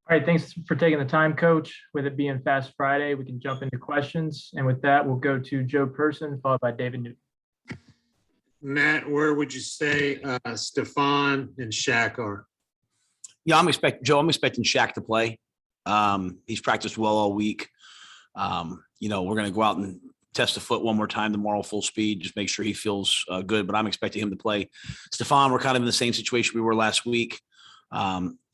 All right, thanks for taking the time, Coach. With it being Fast Friday, we can jump into questions. And with that, we'll go to Joe Person, followed by David Newton. Matt, where would you say Stephon and Shaq are? Yeah, I'm expecting Shaq to play. He's practiced well all week. We're going to go out and test the foot one more time tomorrow, full speed, just make sure he feels good. But I'm expecting him to play. Stephon, we're kind of in the same situation we were last week.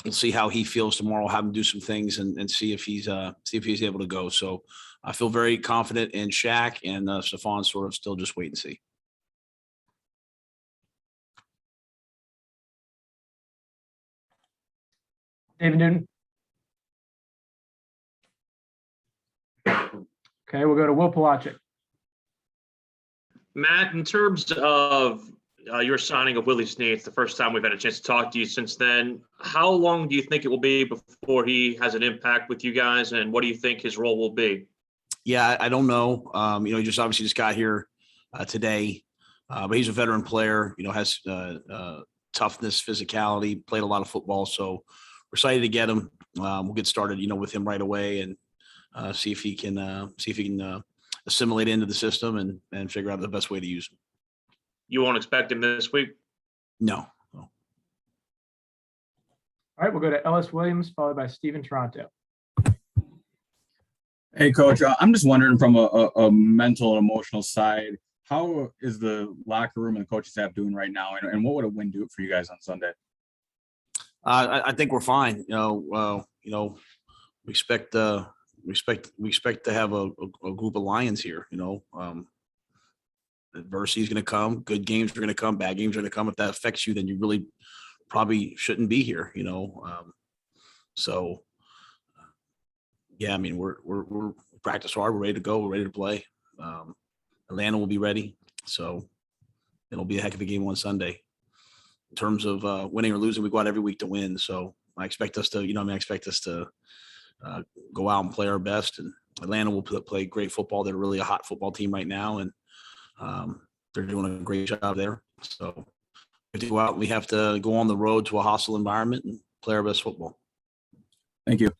We'll see how he feels tomorrow. Have him do some things and see if he's able to go. So I feel very confident in Shaq, and Stephon sort of still just wait and see. David Newton. Okay, we'll go to Will Palachik. Matt, in terms of your signing of Willie Snead, it's the first time we've had a chance to talk to you since then. How long do you think it will be before he has an impact with you guys, and what do you think his role will be? Yeah, I don't know. He obviously just got here today, but he's a veteran player. Has toughness, physicality, played a lot of football. So we're excited to get him. We'll get started, with him right away and see if he can assimilate into the system and figure out the best way to use him. You won't expect him this week? No. All right, we'll go to Ellis Williams, followed by Steven Toronto. Hey, Coach, I'm just wondering from a mental and emotional side, how is the locker room and the coaching staff doing right now, and what would a win do for you guys on Sunday? I think we're fine. We expect to have a group of Lions here. Adversity is going to come. Good games are going to come. Bad games are going to come. If that affects you, then you really probably shouldn't be here. So yeah, I mean, we're practice hard. We're ready to go. We're ready to play. Atlanta will be ready. So it'll be a heck of a game on Sunday. In terms of winning or losing, we go out every week to win. So I expect us to, go out and play our best. And Atlanta will play great football. They're really a hot football team right now, and they're doing a great job there. So we have to go out and we have to go on the road to a hostile environment and play our best football. Thank you.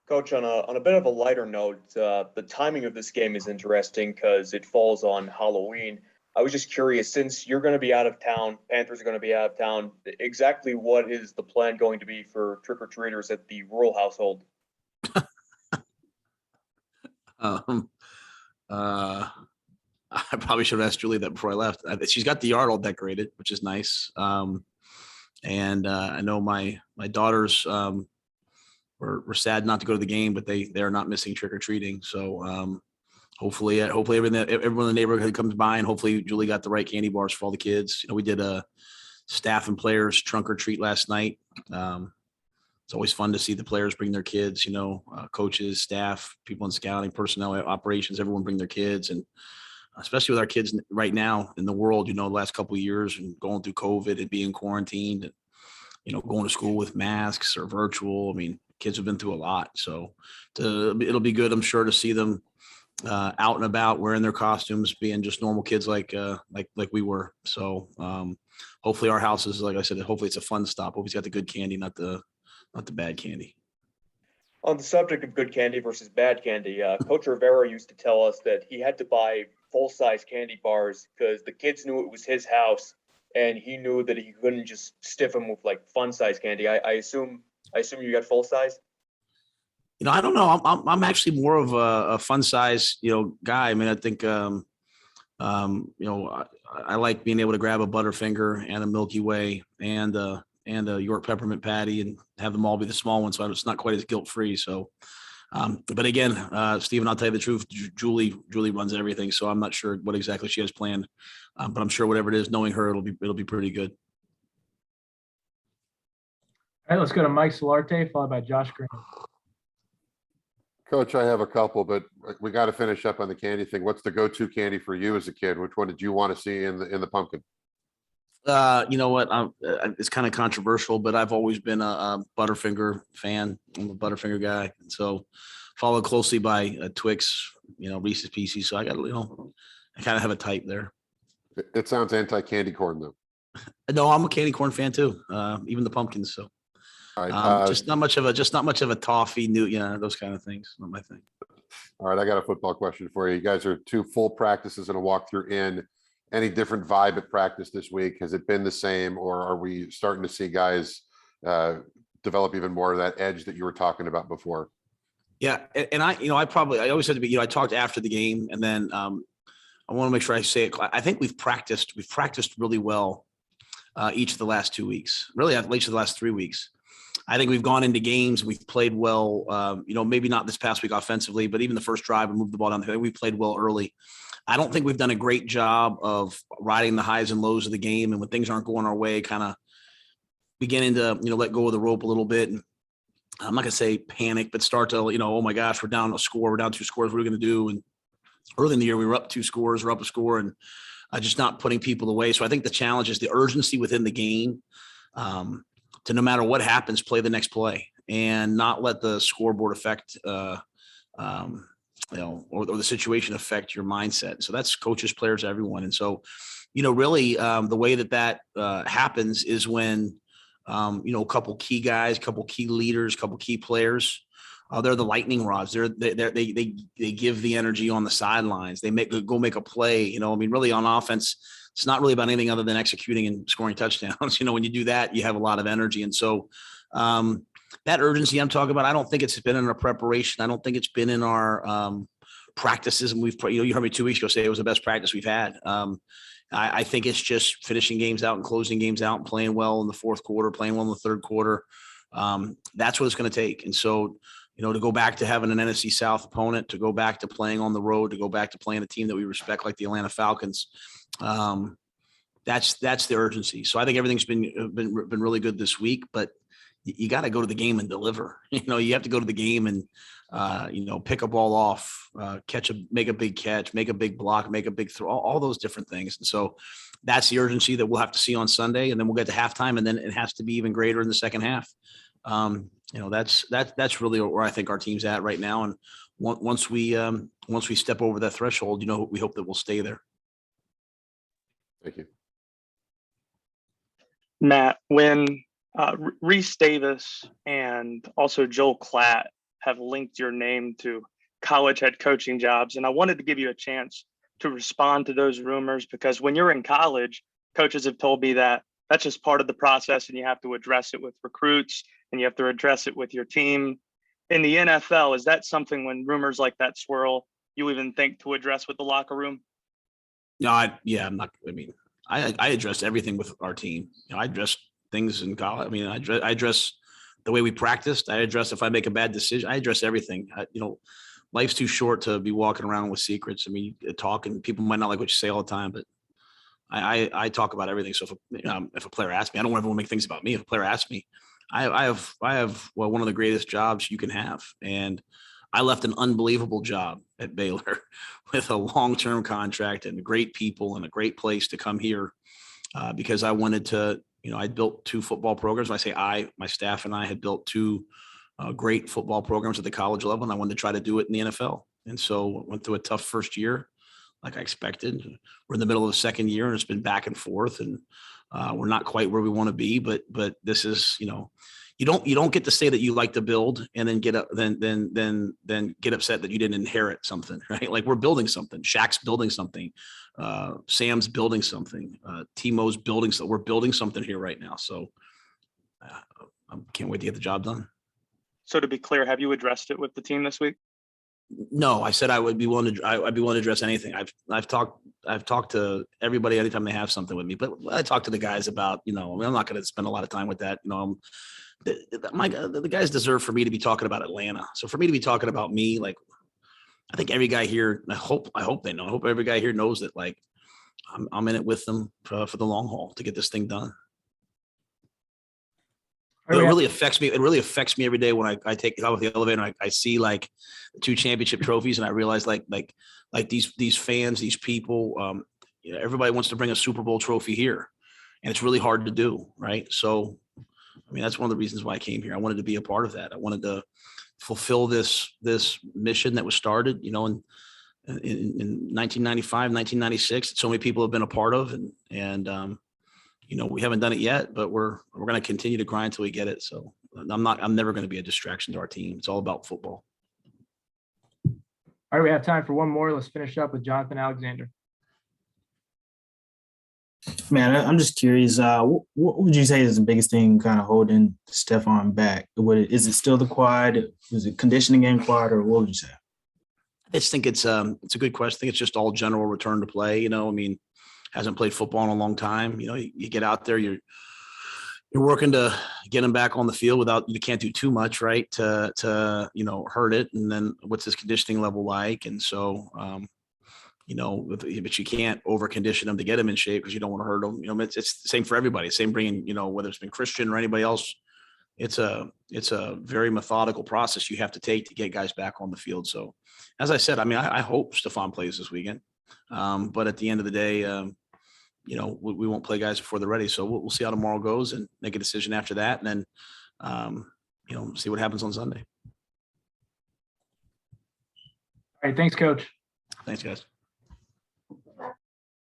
Coach, on a bit of a lighter note, the timing of this game is interesting because it falls on Halloween. I was just curious, since you're going to be out of town, Panthers are going to be out of town, exactly what is the plan going to be for trick-or-treaters at the Rhule household? I probably should have asked Julie that before I left. She's got the yard all decorated, which is nice. And I know my daughters were sad not to go to the game, but they're not missing trick or treating. So hopefully everyone in the neighborhood comes by, and hopefully Julie got the right candy bars for all the kids. We did a staff and players trunk or treat last night. It's always fun to see the players bring their kids, coaches, staff, people in scouting, personnel, operations, everyone bring their kids. And especially with our kids right now in the world, the last couple of years and going through COVID and being quarantined and, going to school with masks or virtual. I mean, kids have been through a lot. So it'll be good, I'm sure, to see them out and about wearing their costumes, being just normal kids like we were. So hopefully our house is, like I said, hopefully it's a fun stop. Hopefully it's got the good candy, not the bad candy. On the subject of good candy versus bad candy, Coach Rivera used to tell us that he had to buy full-size candy bars because the kids knew it was his house, and he knew that he couldn't just stiff them with like fun-size candy. I assume you got full-size. I don't know. I'm actually more of a fun-size, guy. I mean, I think, I like being able to grab a Butterfinger and a Milky Way and a York peppermint patty and have them all be the small one, so it's not quite as guilt-free. So, but again, Stephen, I'll tell you the truth. Julie runs everything, so I'm not sure what exactly she has planned, but I'm sure whatever it is, knowing her, it'll be pretty good. All right, let's go to Mike Solarte, followed by Josh Green. Coach, I have a couple, but we got to finish up on the candy thing. What's the go-to candy for you as a kid? Which one did you want to see in the pumpkin? You know what? It's kind of controversial, but I've always been a Butterfinger fan. I'm a Butterfinger guy, so followed closely by Twix, Reese's Pieces. So I got, I kind of have a type there. It sounds anti-candy corn though. No, I'm a candy corn fan too. Even the pumpkins. So All right, Just not much of a toffee, those kind of things. Not my thing. all right, I got a football question for you. You guys are 2 full practices and a walkthrough in. Any different vibe at practice this week? Has it been the same, or are we starting to see guys develop even more of that edge that you were talking about before? Yeah, and I always said to be, I talked after the game, and then I want to make sure I say it. I think we've practiced really well each of the last 2 weeks, really each of the last 3 weeks. I think we've gone into games, we've played well, maybe not this past week offensively, but even the first drive and moved the ball down the field, we played well early. I don't think we've done a great job of riding the highs and lows of the game. And when things aren't going our way, kind of beginning to, let go of the rope a little bit. And I'm not going to say panic, but start to, oh my gosh, we're down a score. We're down 2 scores. What are we going to do? And early in the year, we were up 2 scores, we're up a score, and just not putting people away. So I think the challenge is the urgency within the game to, no matter what happens, play the next play and not let the scoreboard affect, or the situation affect your mindset. So that's coaches, players, everyone. And so, really the way that happens is when, a couple key guys, couple key leaders, couple key players, they're the lightning rods. They give the energy on the sidelines. They go make a play. Really on offense, it's not really about anything other than executing and scoring touchdowns. When you do that, you have a lot of energy. And so that urgency I'm talking about, I don't think it's been in our preparation. I don't think it's been in our practices. And you heard me 2 weeks ago say it was the best practice we've had. I think it's just finishing games out and closing games out and playing well in the fourth quarter, playing well in the third quarter. That's what it's going to take. And so, to go back to having an NFC South opponent, to go back to playing on the road, to go back to playing a team that we respect like the Atlanta Falcons, that's the urgency. So I think everything's been really good this week, but you got to go to the game and deliver. You have to go to the game and pick a ball off, make a big catch, make a big block, make a big throw, all those different things. And so that's the urgency that we'll have to see on Sunday, and then we'll get to halftime, and then it has to be even greater in the second half. That's really where I think our team's at right now. And once we step over that threshold, we hope that we'll stay there. Thank you. Matt, when Reese Davis and also Joel Klatt have linked your name to college head coaching jobs, and I wanted to give you a chance to respond to those rumors, because when you're in college, coaches have told me that that's just part of the process and you have to address it with recruits and you have to address it with your team. In the NFL, is that something, when rumors like that swirl, you even think to address with the locker room? No, I'm not. I address everything with our team. I address things in college. I address the way we practiced. I address if I make a bad decision. I address everything. Life's too short to be walking around with secrets. Talking, people might not like what you say all the time, but I talk about everything. So if a player asks me, I don't want everyone to make things about me. If a player asks me, I have one of the greatest jobs you can have. And I left an unbelievable job at Baylor with a long-term contract and great people and a great place to come here because I wanted to, I built 2 football programs. When I say my staff and I had built 2 great football programs at the college level, and I wanted to try to do it in the NFL. And so went through a tough first year, like I expected. We're in the middle of the second year, and it's been back and forth, and we're not quite where we want to be. But this is, you don't get to say that you like to build and then get up, then get upset that you didn't inherit something, right? Like, we're building something. Shaq's building something. Sam's building something. Timo's building something. We're building something here right now. So I can't wait to get the job done. So to be clear, have you addressed it with the team this week? No, I said I would be willing to. I'd be willing to address anything. I've talked to everybody anytime they have something with me. But I talk to the guys about, I'm not going to spend a lot of time with that. The guys deserve for me to be talking about Atlanta. So for me to be talking about me, like, I think every guy here, I hope they know. I hope every guy here knows that, like, I'm in it with them for the long haul to get this thing done. It really affects me. It really affects me every day when I take out of the elevator and I see, like, the 2 championship trophies, and I realize like these fans, these people, everybody wants to bring a Super Bowl trophy here, and it's really hard to do, right? So, that's one of the reasons why I came here. I wanted to be a part of that. I wanted to fulfill this mission that was started, in 1995, 1996. That so many people have been a part of, and we haven't done it yet, but we're going to continue to grind till we get it. So I'm never going to be a distraction to our team. It's all about football. All right, we have time for one more. Let's finish up with Jonathan Alexander. Man, I'm just curious. What would you say is the biggest thing kind of holding Stephon back? Is it still the quad? Was it conditioning and quad, or what would you say? I just think it's a good question. I think it's just all general return to play. You know, I mean, hasn't played football in a long time. You know, you get out there, you're working to get him back on the field you can't do too much, right? To hurt it. And then what's his conditioning level like? And so, but you can't over condition them to get him in shape because you don't want to hurt them. You know, it's the same for everybody. Same bringing, whether it's been Christian or anybody else. It's a very methodical process you have to take to get guys back on the field. So, as I said, I mean, I hope Stephon plays this weekend. But at the end of the day, we won't play guys before they're ready. So we'll see how tomorrow goes and make a decision after that, and then see what happens on Sunday. All right, thanks, Coach. Thanks, guys.